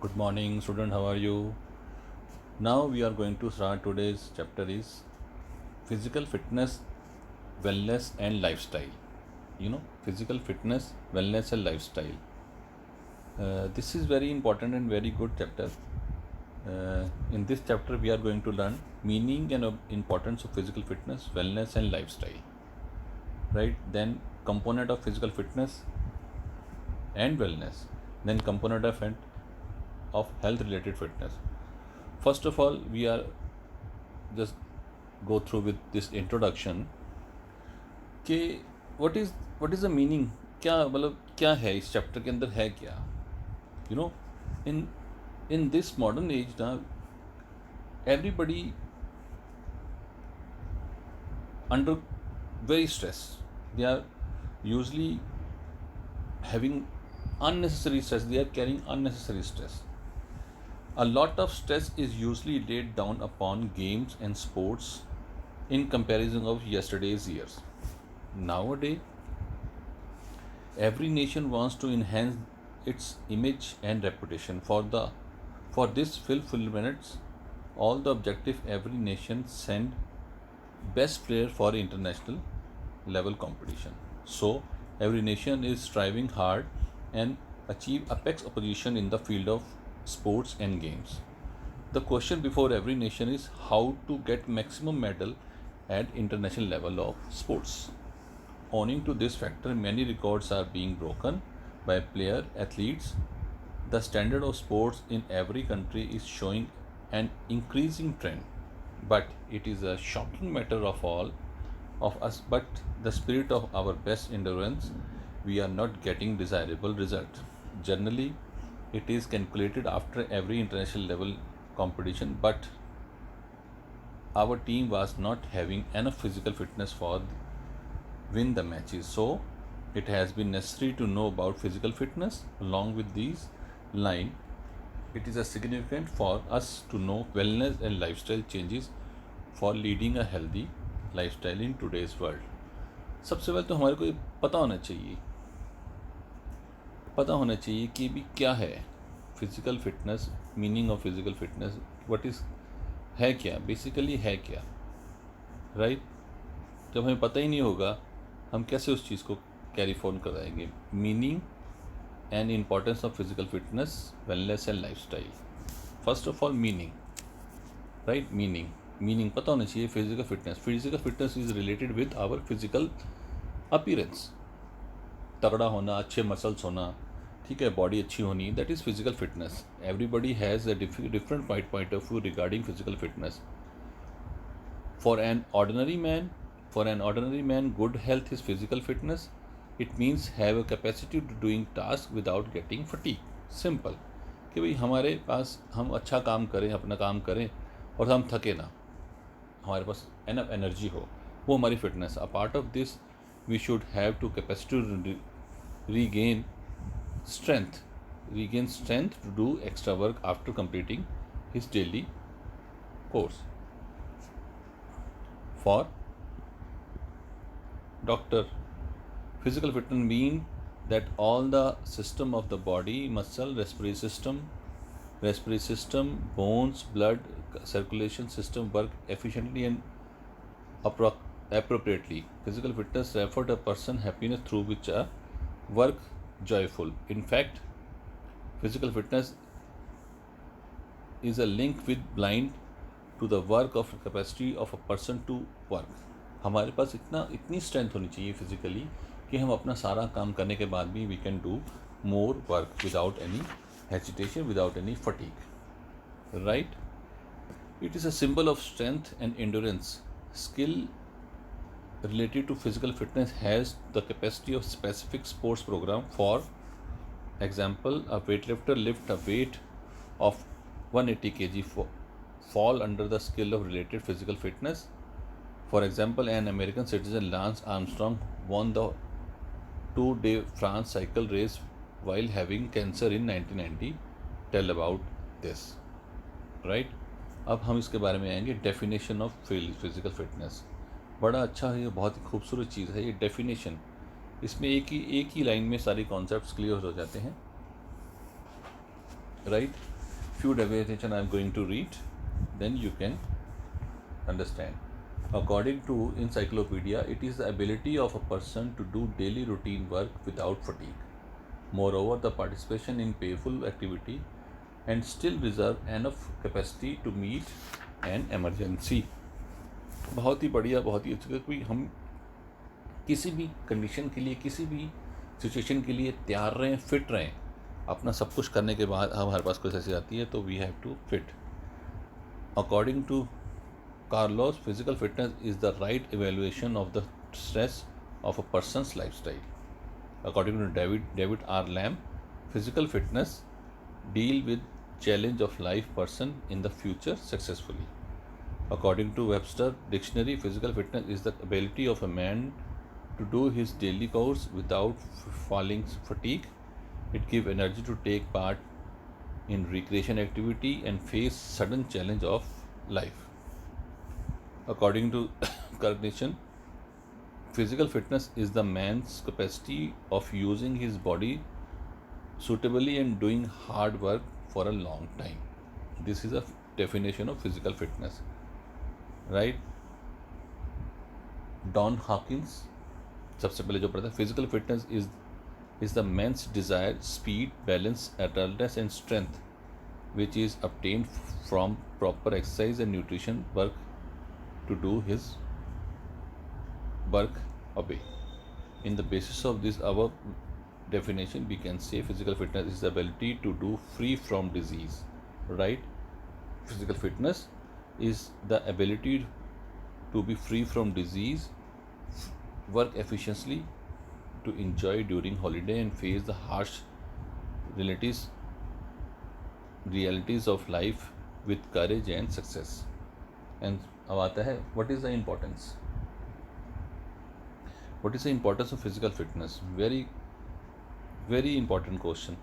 Good morning, student. How are you? Now we are going to start today's chapter is physical fitness, wellness and lifestyle. Physical fitness, wellness and lifestyle. This is very important and very good chapter. In this chapter, we are going to learn meaning and importance of physical fitness, wellness and lifestyle. Right? Then component of physical fitness and wellness. Then component of health related fitness. First of all, we are just go through with this introduction कि what is the meaning, क्या मतलब क्या है इस chapter के अंदर है क्या. You know in in this modern age ना everybody under very stress. They are usually having unnecessary stress. They are carrying unnecessary stress. A lot of stress is usually laid down upon games and sports in comparison of yesterday's years. Nowadays, every nation wants to enhance its image and reputation. For this fulfillment, all the objective every nation send best player for international level competition. So every nation is striving hard and achieve apex position in the field of sports and games. The question before every nation is how to get maximum medal at international level of sports. Owing to this factor, many records are being broken by player athletes. The standard of sports in every country is showing an increasing trend, but it is a shocking matter of all of us. But the spirit of our best endurance, we are not getting desirable result. Generally, it is calculated after every international level competition, but our team was not having enough physical fitness for win the matches. So it has been necessary to know about physical fitness. Along with these line, it is a significant for us to know wellness and lifestyle changes for leading a healthy lifestyle in today's world. सबसे पहले तो हमारे को ये पता होना चाहिए कि भी क्या है physical fitness. Meaning of physical fitness what is है क्या, बेसिकली है क्या. राइट. जब हमें पता ही नहीं होगा हम कैसे उस चीज़ को कैरी फॉर्म कराएंगे. Meaning and importance of physical fitness, wellness and lifestyle. First of all meaning. Right. Meaning पता होना चाहिए. Physical fitness is related with our physical appearance. तगड़ा होना, अच्छे मसल्स होना, ठीक है, बॉडी अच्छी होनी, that is physical fitness. Everybody has a different point of view regarding physical fitness. For an ordinary man, good health is physical fitness. It means have a capacity to doing task without getting fatigue. Simple. कि भाई हमारे पास हम अच्छा काम करें, अपना काम करें और हम थके ना, हमारे पास एनफ एनर्जी हो, वो हमारी fitness. A part of this we should have to capacity to regain strength to do extra work after completing his daily course. For doctor, physical fitness mean that all the system of the body, muscle, respiratory system, bones, blood circulation system work efficiently and appropriately. Physical fitness refer to a person happiness through which a work joyful. In fact, physical fitness is a link with blind to the work of capacity of a person to work. हमारे पास इतनी strength होनी चाहिए physically कि हम अपना सारा काम करने के बाद भी we can do more work without any hesitation, without any fatigue. Right. It is a symbol of strength and endurance. Skill related to physical fitness has the capacity of specific sports program. For example, a weightlifter lift a weight of 180 kg fall under the skill of related physical fitness. For example, an American citizen Lance Armstrong won the 2-day France cycle race while having cancer in 1990. Tell about this. Right. अब हम इसके बारे में आएंगे. Definition of physical fitness. बड़ा अच्छा है, ये बहुत ही खूबसूरत चीज़ है ये डेफिनेशन. इसमें एक ही लाइन में सारे कॉन्सेप्ट्स क्लियर हो जाते हैं. Right. few definition I'm going to read, then you can understand. According to encyclopedia, it is the ability of a person to do daily routine work without fatigue. Moreover, the participation in playful activity and still reserve enough capacity to meet an emergency. बहुत ही बढ़िया, बहुत ही अच्छा। कोई हम किसी भी condition के लिए, किसी भी सिचुएशन के लिए तैयार रहें, फिट रहें, अपना सब कुछ करने के बाद हमारे पास कोई ऐसी आती है तो we have to fit. According to Carlos, physical fitness is the right evaluation of the stress of a person's lifestyle. According to David R. Lamb, physical fitness deal with challenge of life person in the future successfully. According to Webster Dictionary, physical fitness is the ability of a man to do his daily chores without falling fatigue. It gives energy to take part in recreation activity and face sudden challenge of life. According to cognition, physical fitness is the man's capacity of using his body suitably and doing hard work for a long time. This is a definition of physical fitness, right? Don Hawkins सबसे पहले जो पढ़ा था, physical fitness is the man's desire, speed, balance, alertness and strength which is obtained from proper exercise and nutrition work to do his work obey. In the basis of this above definition, we can say physical fitness is the ability to do free from disease, right? Physical fitness is the ability to be free from disease, work efficiently, to enjoy during holiday and face the harsh realities of life with courage and success. And अब आता है, what is the importance? What is the importance of physical fitness? Very very important question.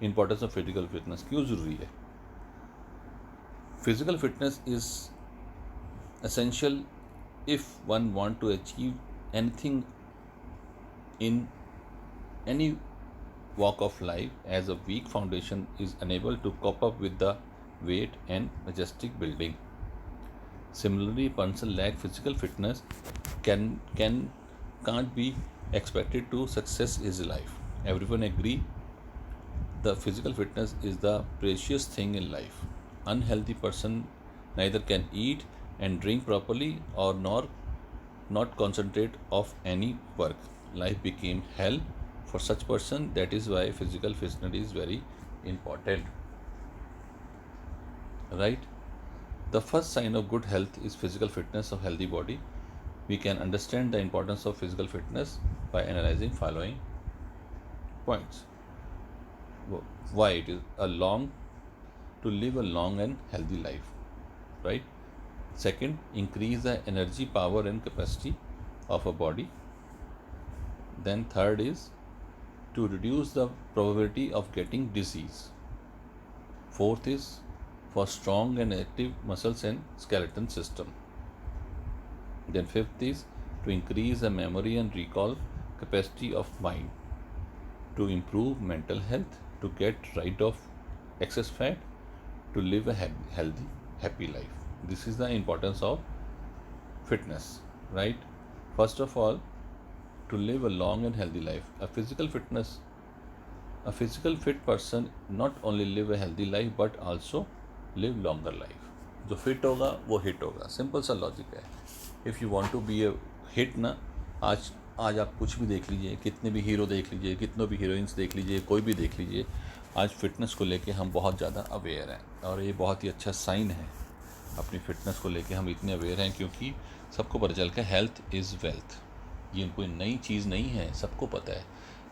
Importance of physical fitness क्यों ज़रूरी है? Physical fitness is essential if one want to achieve anything in any walk of life, as a weak foundation is unable to cope up with the weight and majestic building. Similarly, person lack physical fitness can't be expected to success his life. Everyone agree the physical fitness is the precious thing in life. Unhealthy person neither can eat and drink properly or nor not concentrate of any work. Life became hell for such person. That is why physical fitness is very important, right? The first sign of good health is physical fitness of healthy body. We can understand the importance of physical fitness by analyzing following points. Why it is to live a long and healthy life, right? Second, increase the energy, power and capacity of a body. Then third is to reduce the probability of getting disease. Fourth is for strong and active muscles and skeleton system. Then fifth is to increase the memory and recall capacity of mind, to improve mental health, to get rid of excess fat, to live a healthy, happy life. This is the importance of fitness, right? First of all, to live a long and healthy life. A physical fit person not only live a healthy life but also live longer life. जो fit होगा वो hit होगा, simple सा logic है. If you want to be a hit ना, आज आप कुछ भी देख लीजिए, कितने भी हीरो देख लीजिए, कितनों भी हीरोइंस देख लीजिए, कोई भी देख लीजिए, आज फिटनेस को लेके हम बहुत ज़्यादा अवेयर हैं और ये बहुत ही अच्छा साइन है. अपनी फिटनेस को लेके हम इतने अवेयर हैं क्योंकि सबको पता चल के हेल्थ इज़ वेल्थ. ये कोई नई चीज़ नहीं है, सबको पता है.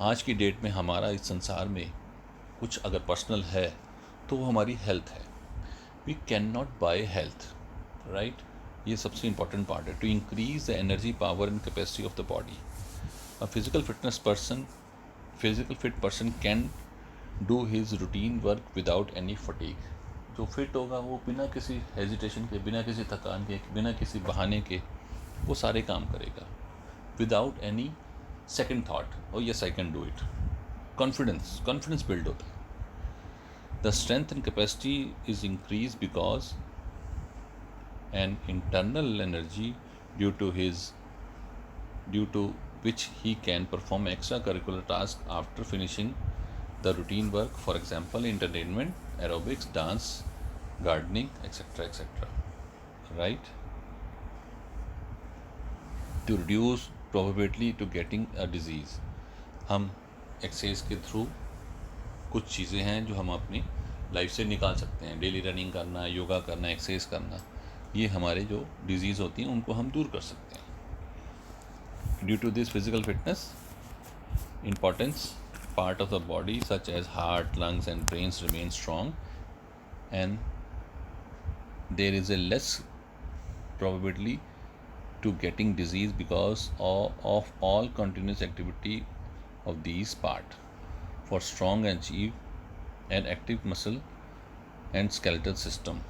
आज की डेट में हमारा इस संसार में कुछ अगर पर्सनल है तो वो हमारी हेल्थ है. We can not buy health, right? ये सबसे इम्पॉर्टेंट पार्ट है. To increase the energy, power and capacity of the body. A physical fit person can do his routine work without any fatigue. जो fit होगा वो बिना किसी hesitation के, बिना किसी थकान के, बिना किसी बहाने के वो सारे काम करेगा without any second thought, O yes I can do it. Confidence build होता है. The strength and capacity is increased because an internal energy due to his due to which he can perform extracurricular tasks after finishing the routine work, for example, entertainment, aerobics, dance, gardening, etc. etc. Right? To reduce probability to getting a disease, हम exercise के through कुछ चीज़ें हैं जो हम अपनी life से निकाल सकते हैं. डेली रनिंग करना, योगा करना, एक्सरसाइज करना, ये हमारे जो डिजीज़ होती हैं उनको हम दूर कर सकते हैं. Due to this physical fitness, importance part of the body such as heart, lungs and brains remain strong, and there is a less probability to getting disease because of all continuous activity of these part for strong and achieve an active muscle and skeletal system.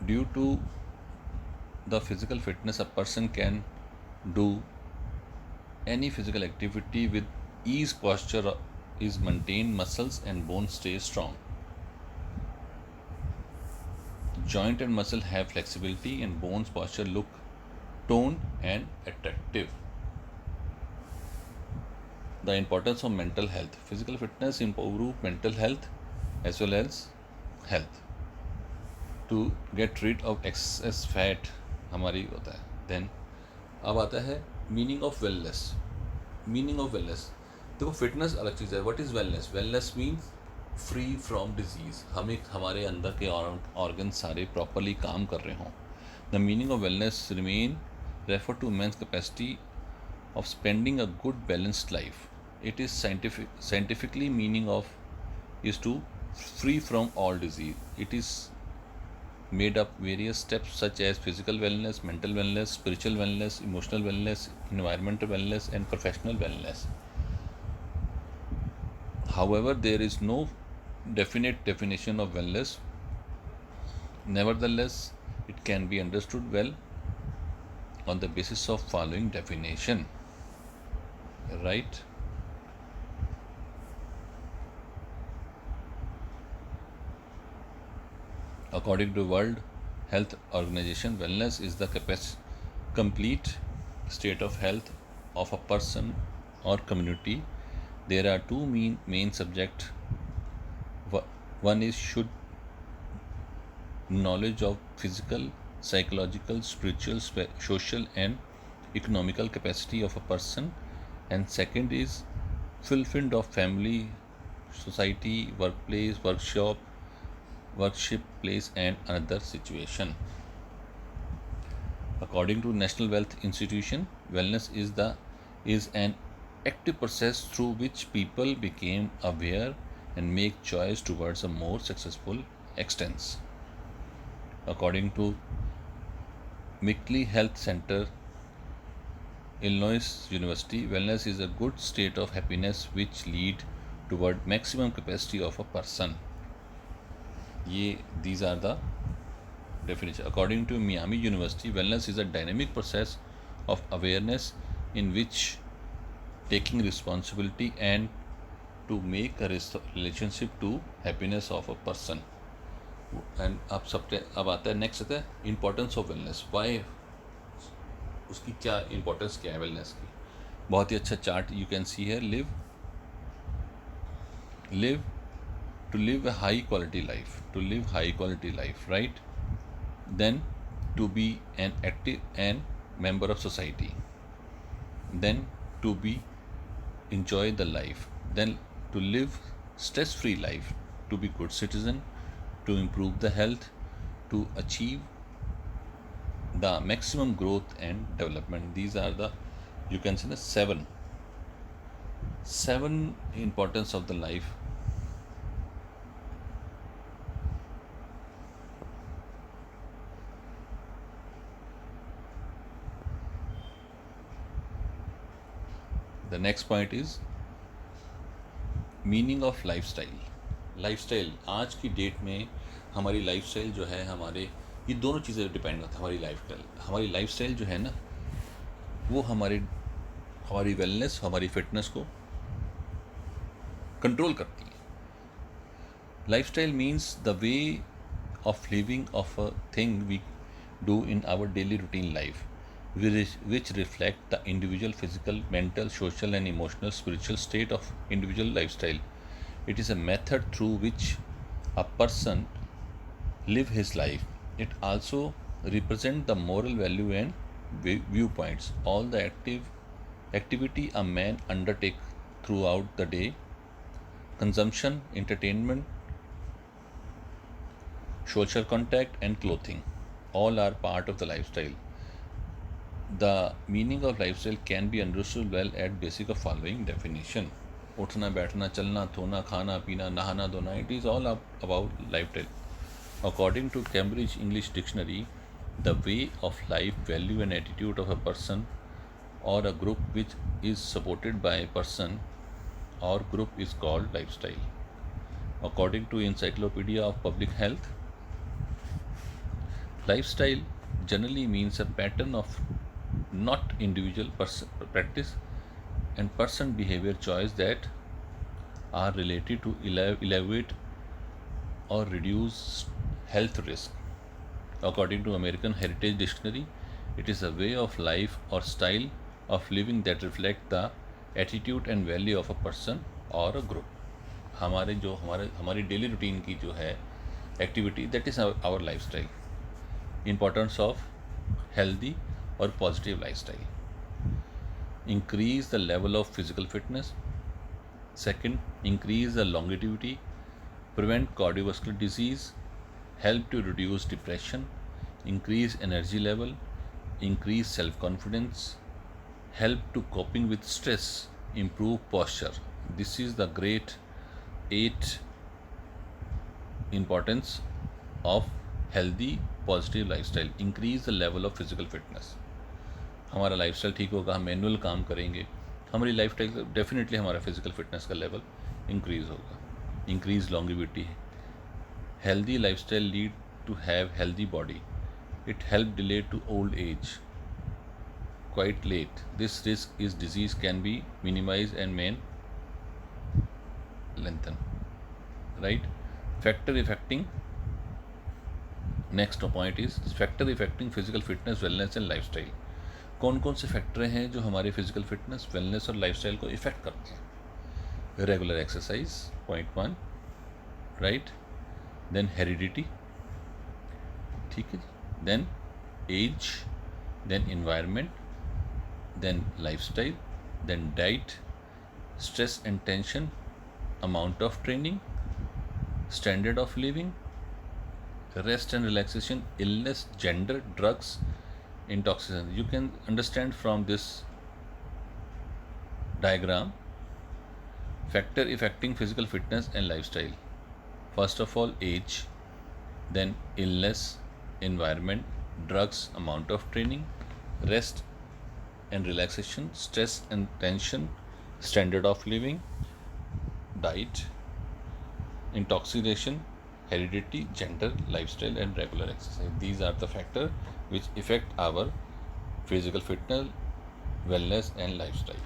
Due to the physical fitness, a person can do any physical activity with ease. Posture is maintained, muscles and bones stay strong. Joint and muscle have flexibility and bones posture look toned and attractive. The importance of mental health. Physical fitness improve mental health as well as health. To get rid of excess fat हमारी होता है. Then अब आता है meaning of wellness. Meaning of wellness, देखो fitness अलग चीज़ है. What is wellness? Wellness means free from disease. हमारे अंदर के ऑर्गन सारे प्रॉपरली काम कर रहे हों. The meaning of wellness remain refer to man's capacity of spending a good balanced life. It is scientifically meaning of is to free from all disease. It is made up various steps such as physical wellness, mental wellness, spiritual wellness, emotional wellness, environmental wellness and professional wellness. However, there is no definite definition of wellness. Nevertheless, it can be understood well on the basis of following definition. Right? According to World Health Organization, wellness is the complete state of health of a person or community. There are two main subjects. One is should knowledge of physical, psychological, spiritual, social and economical capacity of a person, and second is fulfillment of family, society, workplace, worship place and another situation. According to National Health Institution, wellness is an active process through which people become aware and make choice towards a more successful extents. According to Mickley Health Center, Illinois University, wellness is a good state of happiness which lead toward maximum capacity of a person. These are the definitions. According to Miami University, wellness is a dynamic process of awareness in which taking responsibility and to make a relationship to happiness of a person. And अब आता है next आता है importance of wellness. Y, उसकी क्या importance क्या है wellness की. बहुत ही अच्छा चार्ट यू कैन सी है. Live to live a high quality life, right? Then to be an active and member of society, then to be enjoy the life, then to live stress free life, to be good citizen, to improve the health, to achieve the maximum growth and development. These are the, you can say, the seven importance of the life. The next point is meaning of lifestyle. आज की date में हमारी lifestyle जो है, हमारे ये दोनों चीज़ें डिपेंड करती है. हमारी लाइफस्टाइल जो है ना, वो हमारी वेलनेस, हमारी फिटनेस को कंट्रोल करती हैं। Lifestyle means the way of living of a thing we do in our daily routine life, which reflect the individual physical, mental, social, and emotional, spiritual state of individual lifestyle. It is a method through which a person live his life. It also represents the moral value and viewpoints. All the activity a man undertake throughout the day, consumption, entertainment, social contact, and clothing all are part of the lifestyle. The meaning of lifestyle can be understood well at basic of following definition. उठना बैठना चलना धोना खाना पीना नहाना धोना, it is all about lifestyle. According to Cambridge English Dictionary, the way of life, value, and attitude of a person or a group which is supported by a person or group is called lifestyle. According to Encyclopedia of Public Health, lifestyle generally means a pattern of not individual practice and person behavior choice that are related to elevate or reduce health risk. According to American Heritage Dictionary, it is a way of life or style of living that reflect the attitude and value of a person or a group. हमारी daily routine की जो है activity, that is our lifestyle. Importance of healthy or positive lifestyle: increase the level of physical fitness. Second, increase the longevity, prevent cardiovascular disease, help to reduce depression, increase energy level, increase self-confidence, help to coping with stress, improve posture. This is the great 8 importance of healthy positive lifestyle. Increase the level of physical fitness. हमारा lifestyle ठीक होगा, हम manual काम करेंगे, हमारी lifestyle definitely हमारा physical fitness का level increase होगा. Increase longevity. Healthy lifestyle lead to have healthy body. It help delay to old age quite late. This risk is disease can be minimized and may lengthen. Right? Factor affecting. Next point is factor affecting physical fitness, wellness and lifestyle. कौन कौन से factor हैं जो हमारे physical fitness, wellness और lifestyle को affect करते हैं? Regular exercise, point 1. Right. Then heredity, ठीक है जी. Then age, then environment, then lifestyle, then diet, stress and tension, amount of training, standard of living, rest and relaxation, illness, gender, drugs, intoxication. You can understand from this diagram factor affecting physical fitness and lifestyle. First of all, age, then illness, environment, drugs, amount of training, rest and relaxation, stress and tension, standard of living, diet, intoxication, heredity, gender, lifestyle, and regular exercise. These are the factors which affect our physical fitness, wellness, and lifestyle.